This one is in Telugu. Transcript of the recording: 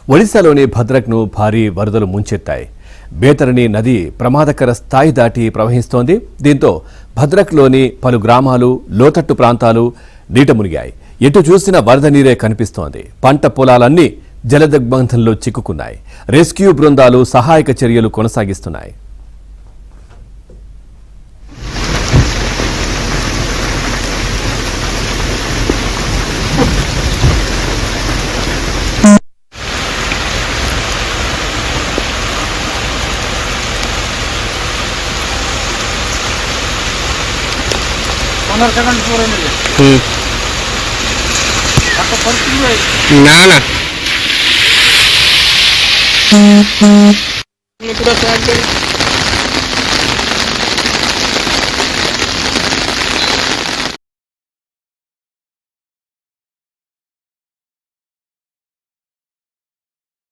ఒడిశాలోని భద్రక్ను భారీ వరదలు ముంచెత్తాయి. బేతరణి నది ప్రమాదకర స్థాయి దాటి ప్రవహిస్తోంది. దీంతో భద్రక్లోని పలు గ్రామాలు, లోతట్టు ప్రాంతాలు నీట మునిగాయి. ఎటు చూసినా వరద నీరే కనిపిస్తోంది. పంట పొలాలన్నీ జలదిగ్బంధంలో చిక్కుకున్నాయి. రెస్క్యూ బృందాలు సహాయక చర్యలు కొనసాగిస్తున్నాయి. ना